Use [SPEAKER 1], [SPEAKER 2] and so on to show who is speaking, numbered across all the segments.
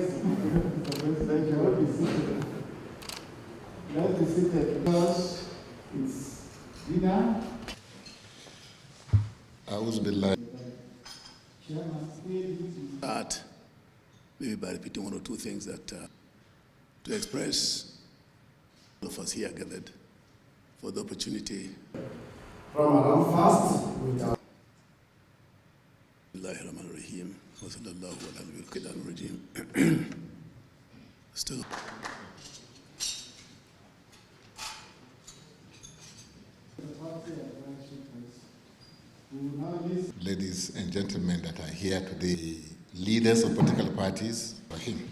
[SPEAKER 1] Thank you. Let's be seated because it's dinner.
[SPEAKER 2] I was like
[SPEAKER 3] Start maybe by repeating one or two things that to express all of us here gathered for the opportunity.
[SPEAKER 1] Ramadan fast with our
[SPEAKER 3] Bismillahirrahmanirrahim. Wa sallallahu ala nabiyil Still.
[SPEAKER 2] ladies and gentlemen that are here today, leaders of political parties, Rahim,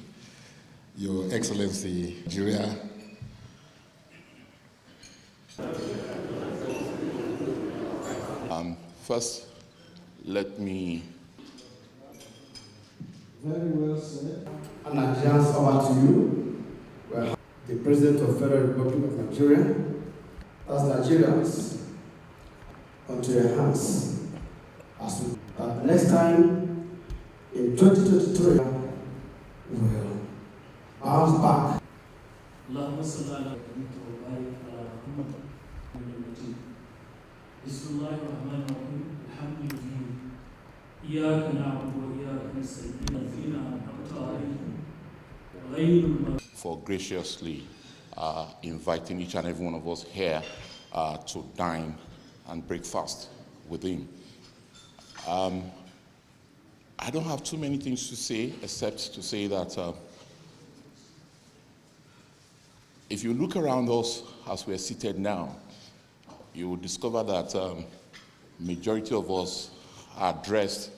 [SPEAKER 2] Your Excellency, Nigeria,
[SPEAKER 4] first, let me.
[SPEAKER 1] Very well said. And Nigerians, over to you. Well, the President of Federal Republic of Nigeria, as Nigerians, onto your hands. As we, next time, in 2023, we'll bounce back.
[SPEAKER 5] اللهم صل على محمد وبارك على محمد المجيد. بسم الله الرحمن الرحيم. الحمد لله. إياك نعبد وإياك نستعين. اهدنا أنعمت عليهم غير المغضوب.
[SPEAKER 4] For graciously inviting each and every one of us here to dine and break fast with him. I don't have too many things to say except to say that if you look around us as we're seated now, you will discover that majority of us are dressed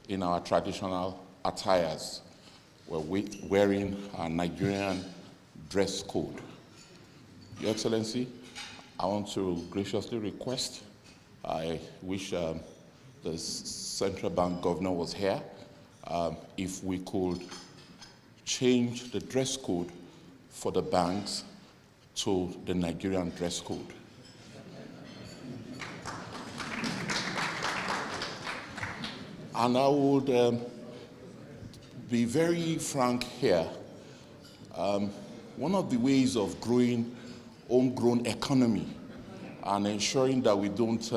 [SPEAKER 4] in our traditional attires. We're wearing our Nigerian dress code. Your Excellency, I want to graciously request, I wish the Central Bank Governor was here, if we could change the dress code for the banks to the Nigerian dress code. And I would be very frank here. One of the ways of growing homegrown economy and ensuring that we don't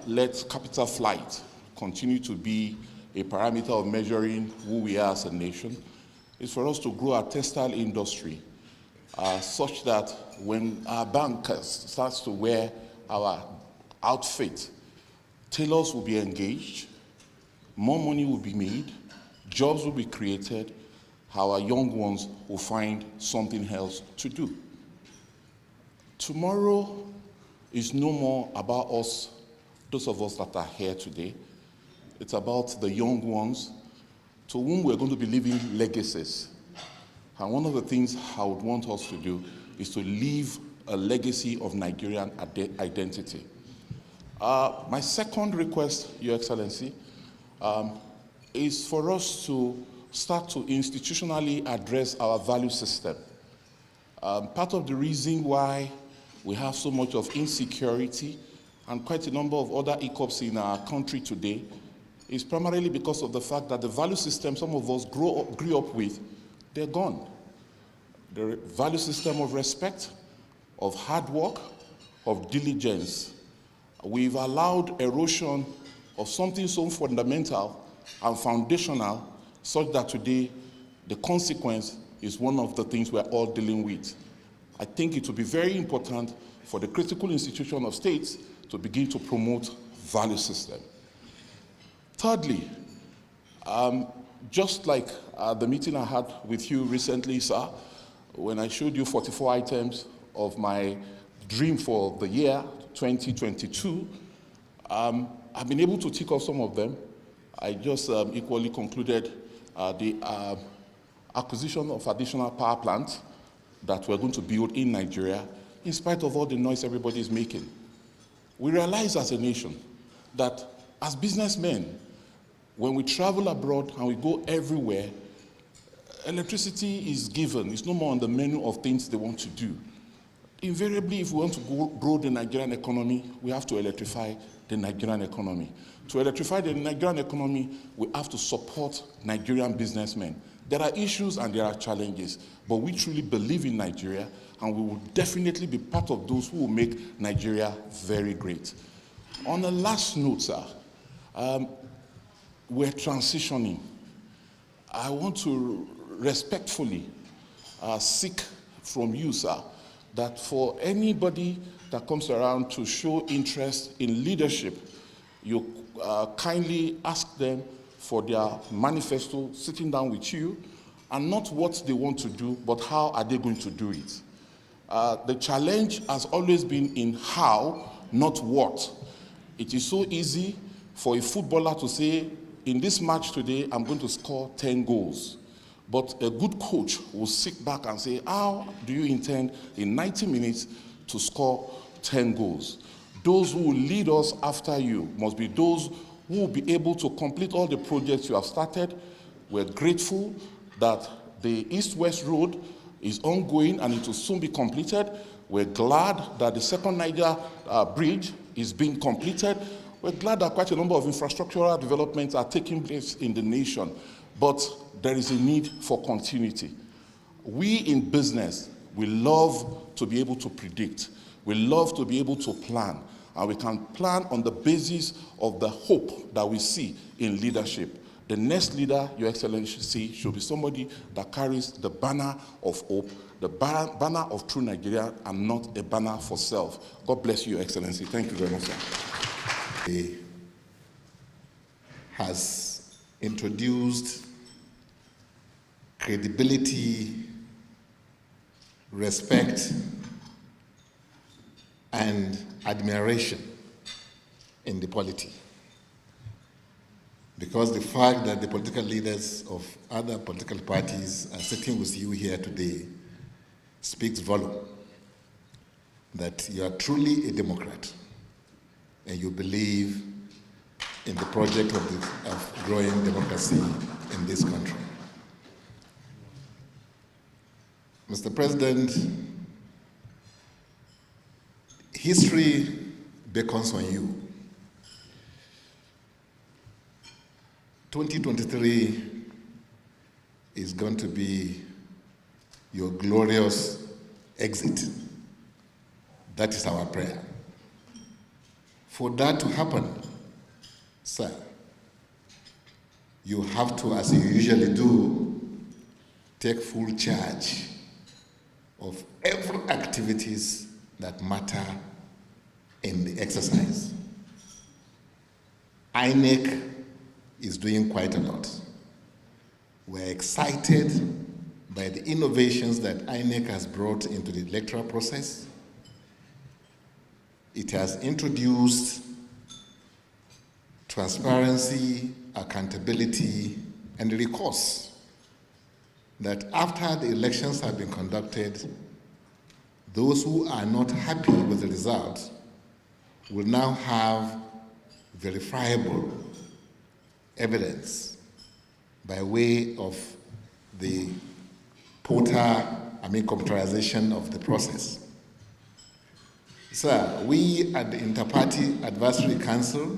[SPEAKER 4] let capital flight continue to be a parameter of measuring who we are as a nation is for us to grow our textile industry such that when our bankers starts to wear our outfit, tailors will be engaged, more money will be made, jobs will be created, our young ones will find something else to do. Tomorrow is no more about us, those of us that are here today. It's about the young ones to whom we're going to be leaving legacies. And one of the things I would want us to do is to leave a legacy of Nigerian identity. My second request, Your Excellency, is for us to start to institutionally address our value system. Part of the reason why we have so much of insecurity and quite a number of other hiccups in our country today is primarily because of the fact that the value system some of us grew up with, they're gone. The value system of respect, of hard work, of diligence. We've allowed erosion of something so fundamental and foundational such that today the consequence is one of the things we're all dealing with. I think it will be very important for the critical institution of states to begin to promote value system. Thirdly, just like the meeting I had with you recently, sir, when I showed you 44 items of my dream for the year 2022, I've been able to tick off some of them. I just equally concluded the acquisition of additional power plants that we're going to build in Nigeria, in spite of all the noise everybody is making. We realize as a nation that as businessmen, when we travel abroad and we go everywhere, electricity is given. It's no more on the menu of things they want to do. Invariably, if we want to grow the Nigerian economy, we have to electrify the Nigerian economy. To electrify the Nigerian economy, we have to support Nigerian businessmen. There are issues and there are challenges, but we truly believe in Nigeria, and we will definitely be part of those who will make Nigeria very great. On a last note, sir, we're transitioning. I want to respectfully seek from you, sir, that for anybody that comes around to show interest in leadership, you kindly ask them for their manifesto, sitting down with you, and not what they want to do, but how are they going to do it. The challenge has always been in how, not what. It is so easy for a footballer to say, in this match today, I'm going to score 10 goals. But a good coach will sit back and say, how do you intend in 90 minutes to score 10 goals? Those who will lead us after you must be those who will be able to complete all the projects you have started. We're grateful that the East-West Road is ongoing and it will soon be completed. We're glad that the second Niger bridge is being completed. We're glad that quite a number of infrastructural developments are taking place in the nation, but there is a need for continuity. We in business, we love to be able to predict. We love to be able to plan, and we can plan on the basis of the hope that we see in leadership. The next leader, Your Excellency, should be somebody that carries the banner of hope, the banner of true Nigeria, and not a banner for self. God bless you, Your Excellency. Thank you very much, sir.
[SPEAKER 2] He has introduced credibility, respect, and admiration in the polity. Because the fact that the political leaders of other political parties are sitting with you here today speaks volume that you are truly a Democrat and you believe in the project of growing democracy in this country. Mr. President, history beckons on you. 2023 is going to be your glorious exit. That is our prayer. For that to happen, sir, you have to, as you usually do, take full charge of every activities that matter in the exercise. INEC is doing quite a lot. We're excited by the innovations that INEC has brought into the electoral process. It has introduced transparency, accountability, and recourse that after the elections have been conducted, those who are not happy with the result will now have verifiable evidence by way of the computerization of the process. Sir, we at the Interparty Advisory Council,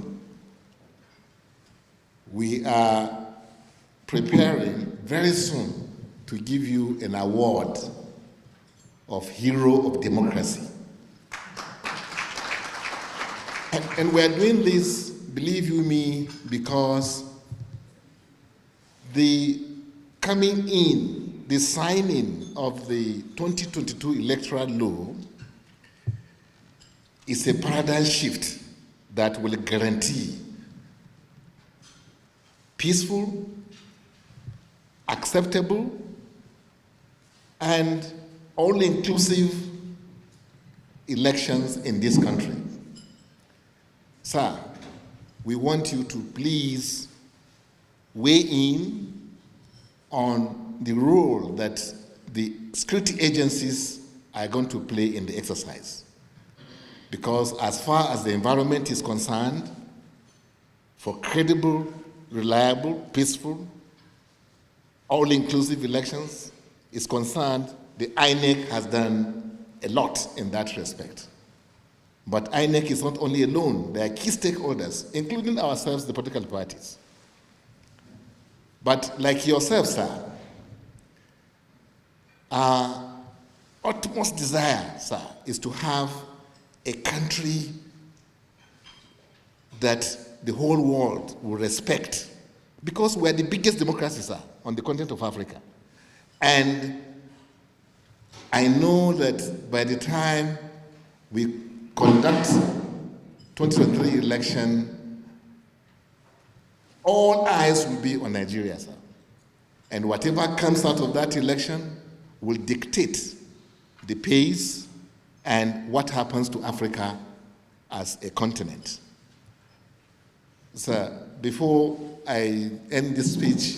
[SPEAKER 2] we are preparing very soon to give you an award of Hero of Democracy. And we're doing this, believe you me, because the coming in, the signing of the 2022 electoral law is a paradigm shift that will guarantee peaceful, acceptable, and all-inclusive elections in this country. Sir, we want you to please weigh in on the role that the security agencies are going to play in the exercise. Because as far as the environment is concerned, for credible, reliable, peaceful, all-inclusive elections is concerned, the INEC has done a lot in that respect. But INEC is not only alone. There are key stakeholders, including ourselves, the political parties. But like yourself, sir, Our utmost desire, sir, is to have a country that the whole world will respect, because we are the biggest democracy, sir, on the continent of Africa. And I know that by the time we conduct 2023 election, all eyes will be on Nigeria, sir. And whatever comes out of that election will dictate the pace and what happens to Africa as a continent. Sir, before I end this speech,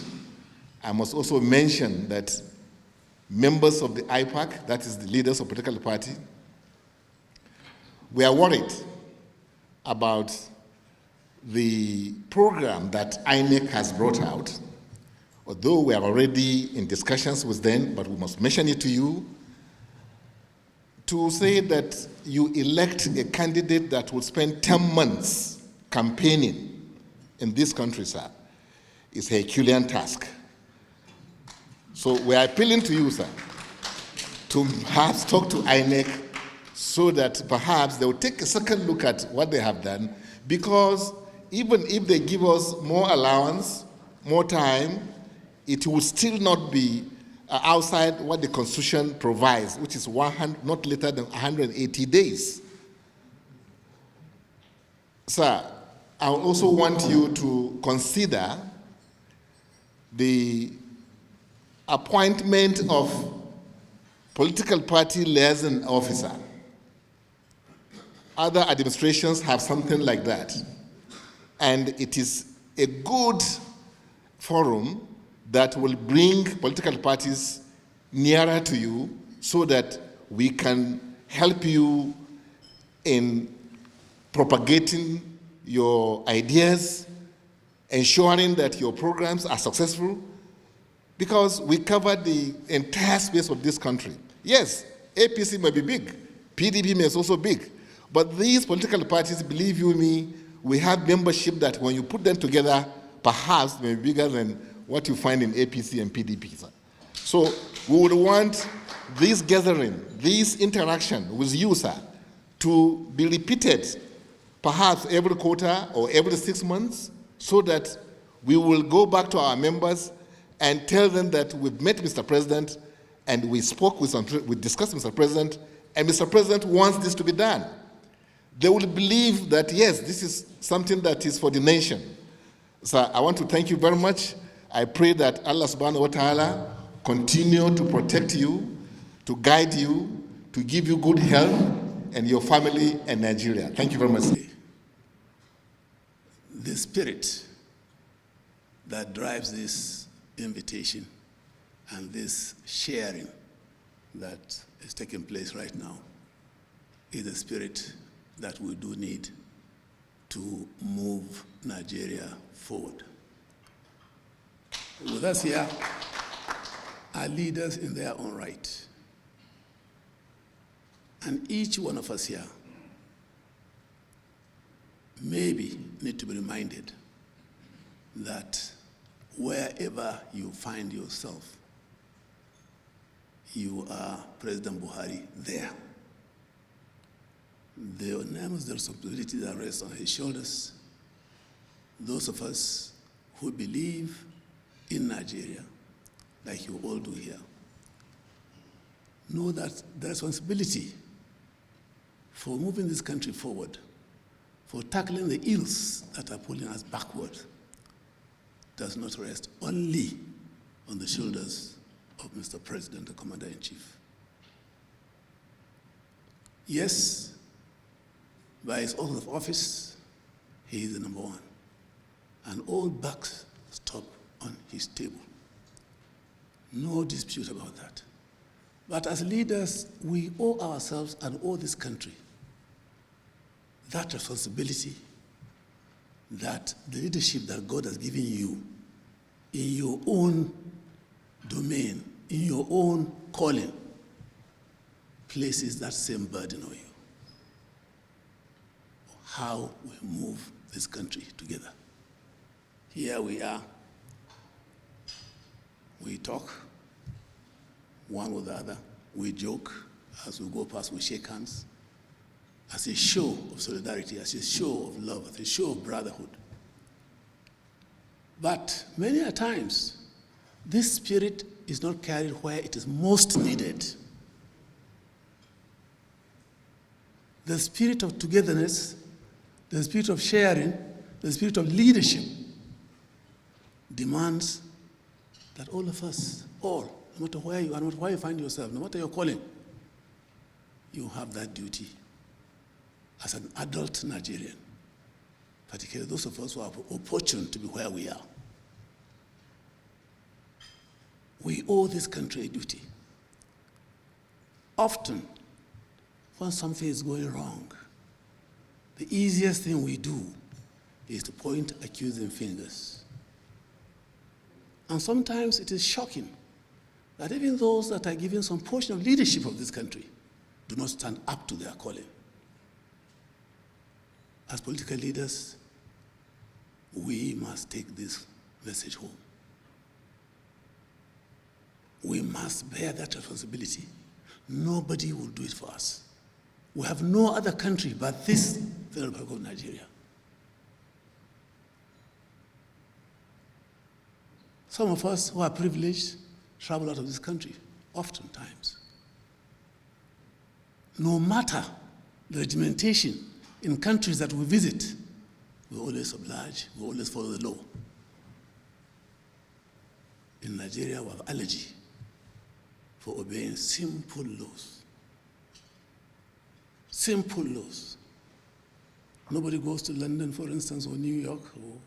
[SPEAKER 2] I must also mention that members of the IPAC, that is the leaders of political party, we are worried about the program that INEC has brought out. Although we are already in discussions with them, but we must mention it to you, to say that you elect a candidate that will spend 10 months campaigning in this country, sir, is a Herculean task. So we are appealing to you, sir, to perhaps talk to INEC so that perhaps they will take a second look at what they have done, because even if they give us more allowance, more time, it will still not be outside what the Constitution provides, which is not later than 180 days. Sir, I also want you to consider the appointment of political party liaison officer. Other administrations have something like that. And it is a good forum that will bring political parties nearer to you so that we can help you in propagating your ideas, ensuring that your programs are successful, because we cover the entire space of this country. Yes, APC may be big, PDP may also be big, but these political parties, believe you me, we have membership that when you put them together, perhaps may be bigger than what you find in APC and PDP. Sir. So we would want this gathering, this interaction with you, sir, to be repeated perhaps every quarter or every 6 months, so that we will go back to our members and tell them that we've met Mr. President and we spoke with we discussed with Mr. President, and Mr. President wants this to be done. They will believe that, yes, this is something that is for the nation. So I want to thank you very much. I pray that Allah subhanahu wa ta'ala continue to protect you, to guide you, to give you good health and your family and Nigeria. Thank you very much.
[SPEAKER 3] The spirit that drives this invitation and this sharing that is taking place right now is the spirit that we do need to move Nigeria forward. With us here are leaders in their own right. And each one of us here maybe need to be reminded that wherever you find yourself, you are President Buhari there. The enormous responsibility that rests on his shoulders, those of us who believe in Nigeria, like you all do here, know that the responsibility for moving this country forward, for tackling the ills that are pulling us backward, does not rest only on the shoulders of Mr. President, the Commander-in-Chief. Yes, by his oath of office, he is the number one. And all bucks stop on his table. No dispute about that. But as leaders, we owe ourselves and owe this country that responsibility, that the leadership that God has given you in your own domain, in your own calling, places that same burden on you. How we move this country together. Here we are. We talk. one with the other. We joke. As we go past, we shake hands as a show of solidarity, as a show of love, as a show of brotherhood. But many a times, this spirit is not carried where it is most needed. The spirit of togetherness, the spirit of sharing, the spirit of leadership demands that all of us, no matter where you are, no matter where you find yourself, no matter your calling, you have that duty as an adult Nigerian, particularly those of us who are opportune to be where we are. We owe this country a duty. Often, when something is going wrong, the easiest thing we do is to point accusing fingers. And sometimes it is shocking that even those that are given some portion of leadership of this country do not stand up to their calling. As political leaders, we must take this message home. We must bear that responsibility. Nobody will do it for us. We have no other country but this Federal Republic of Nigeria. Some of us who are privileged travel out of this country, oftentimes. No matter the regimentation in countries that we visit, we always oblige, we always follow the law. In Nigeria, we have allergy for obeying simple laws. Simple laws. Nobody goes to London, for instance, or New York, or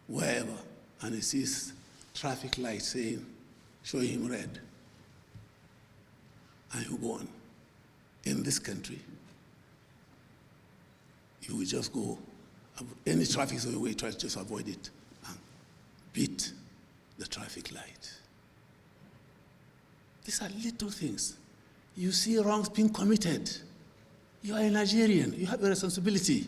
[SPEAKER 3] wherever, and he sees traffic lights saying, showing him red, and you go on. In this country, you will just go, any traffic is on your way, try to just avoid it and beat the traffic light. These are little things. You see wrongs being committed. You are a Nigerian, you have a responsibility.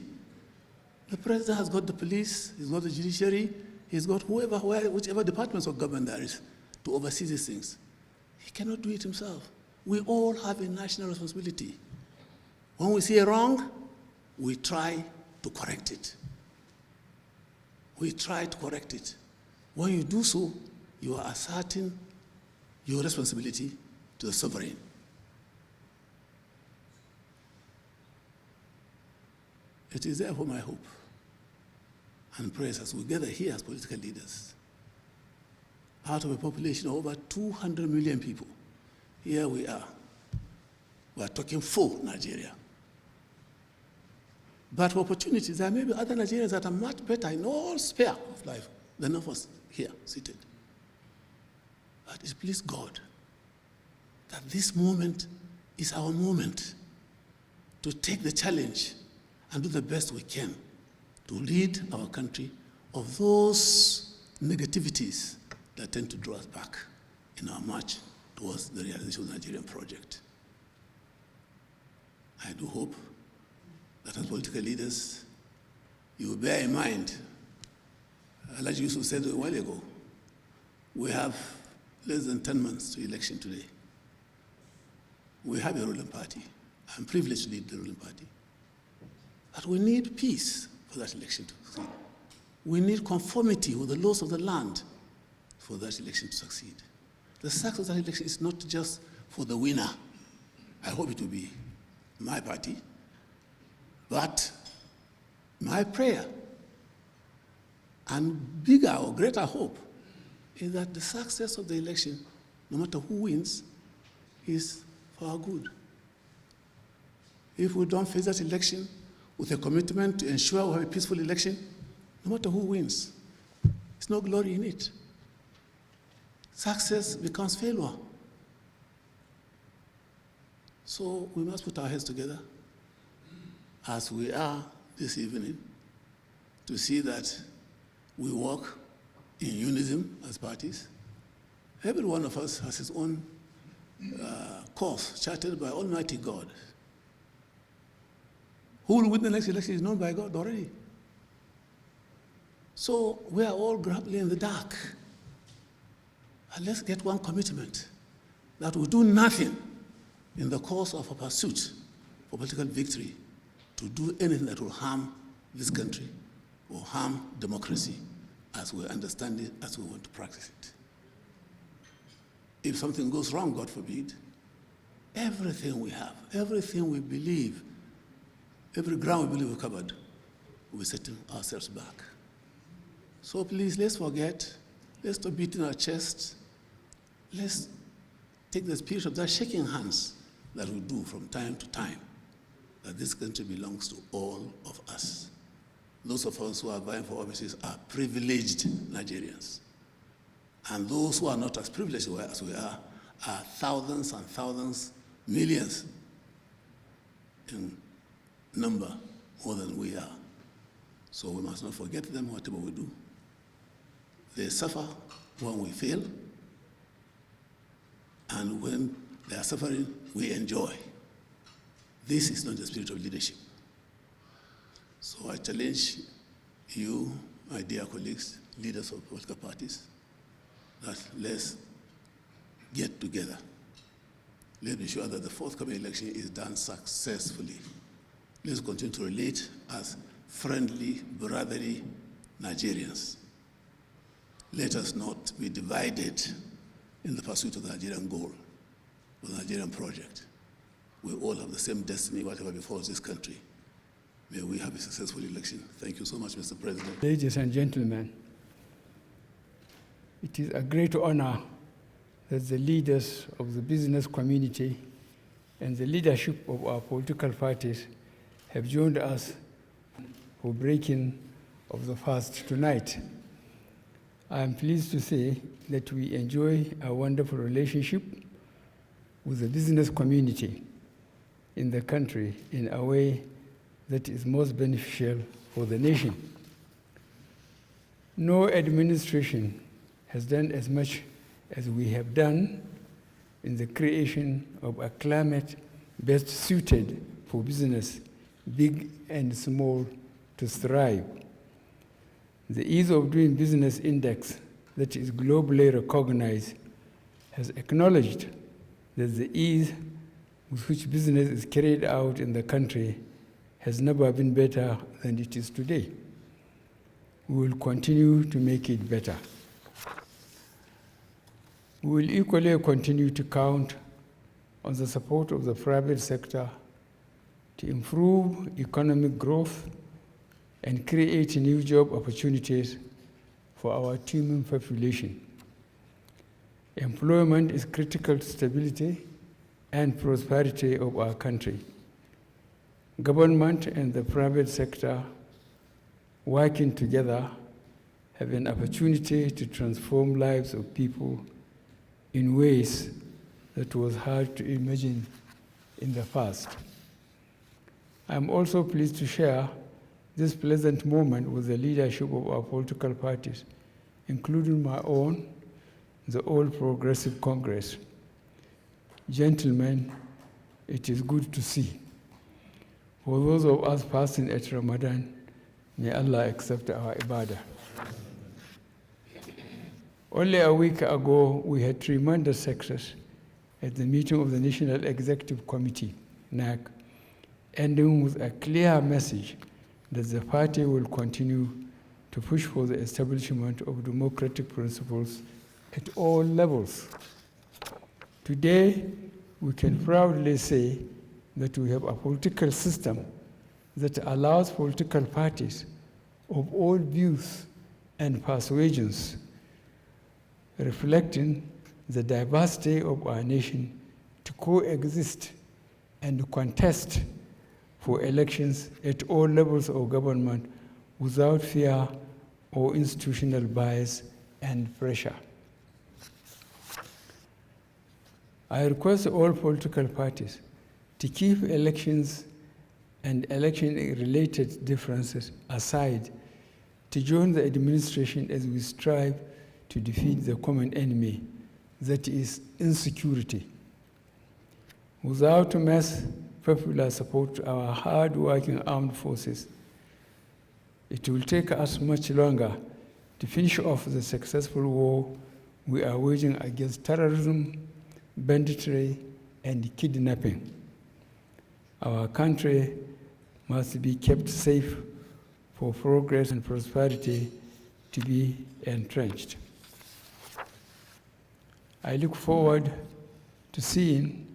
[SPEAKER 3] The president has got the police, he's got the judiciary, he's got whichever departments of government there is to oversee these things. He cannot do it himself. We all have a national responsibility. When we see a wrong, we try to correct it. We try to correct it. When you do so, you are asserting your responsibility to the sovereign. It is therefore my hope and prayers as we gather here as political leaders, out of a population of over 200 million people, here we are. We are talking for Nigeria. But for opportunities, there may be other Nigerians that are much better in all sphere of life than of us here seated. But it please God that this moment is our moment to take the challenge and do the best we can to lead our country of those negativities that tend to draw us back in our march towards the realization of the Nigerian project. I do hope that as political leaders, you will bear in mind, Alhaji Yusuf said a while ago, we have less than 10 months to election today. We have a ruling party. I'm privileged to lead the ruling party. But we need peace for that election to succeed. We need conformity with the laws of the land for that election to succeed. The success of that election is not just for the winner. I hope it will be my party. But my prayer and bigger or greater hope is that the success of the election, no matter who wins, is for our good. If we don't face that election with a commitment to ensure we have a peaceful election, no matter who wins, there's no glory in it. Success becomes failure. So we must put our heads together as we are this evening to see that we work in unison as parties. Every one of us has his own course charted by Almighty God. Who will win the next election is known by God already. So we are all grappling in the dark. And let's get one commitment that will do nothing in the course of a pursuit for political victory to do anything that will harm this country or harm democracy as we understand it, as we want to practice it. If something goes wrong, God forbid, everything we have, everything we believe, every ground we believe we covered, we're setting ourselves back. So please, let's forget, let's stop beating our chests, let's take the spirit of that shaking hands that we do from time to time, that this country belongs to all of us. Those of us who are vying for offices are privileged Nigerians. And those who are not as privileged as we are thousands and thousands, millions in number more than we are. So we must not forget them, whatever we do. They suffer when we fail, and when they are suffering, we enjoy. This is not the spirit of leadership. So I challenge you, my dear colleagues, leaders of political parties, that let's get together. Let's be sure that the forthcoming election is done successfully. Let's continue to relate as friendly, brotherly Nigerians. Let us not be divided in the pursuit of the Nigerian goal, the Nigerian project. We all have the same destiny, whatever befalls this country. May we have a successful election. Thank you so much, Mr. President.
[SPEAKER 6] Ladies and gentlemen, it is a great honor that the leaders of the business community and the leadership of our political parties have joined us for breaking of the fast tonight. I am pleased to say that we enjoy a wonderful relationship with the business community in the country in a way that is most beneficial for the nation. No administration has done as much as we have done in the creation of a climate best suited for business, big and small, to thrive. The Ease of Doing Business Index, that is globally recognized, has acknowledged that the ease with which business is carried out in the country has never been better than it is today. We will continue to make it better. We will equally continue to count on the support of the private sector to improve economic growth and create new job opportunities for our teeming population. Employment is critical to stability and prosperity of our country. Government and the private sector working together have an opportunity to transform lives of people in ways that was hard to imagine in the past. I'm also pleased to share this pleasant moment with the leadership of our political parties, including my own, the All Progressive Congress. Gentlemen, it is good to see. For those of us fasting at Ramadan, may Allah accept our ibadah. Only a week ago, we had tremendous success at the meeting of the National Executive Committee, NAC, ending with a clear message that the party will continue to push for the establishment of democratic principles at all levels. Today, we can proudly say that we have a political system that allows political parties of all views and persuasions, reflecting the diversity of our nation, to coexist and contest for elections at all levels of government without fear or institutional bias and pressure. I request all political parties to keep elections and election-related differences aside, to join the administration as we strive to defeat the common enemy, that is insecurity. Without mass popular support to our hard-working armed forces, it will take us much longer to finish off the successful war we are waging against terrorism, banditry, and kidnapping. Our country must be kept safe for progress and prosperity to be entrenched. I look forward to seeing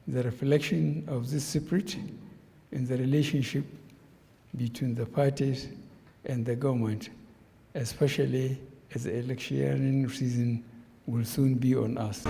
[SPEAKER 6] the reflection of this spirit in the relationship between the parties and the government, especially as the election season will soon be on us.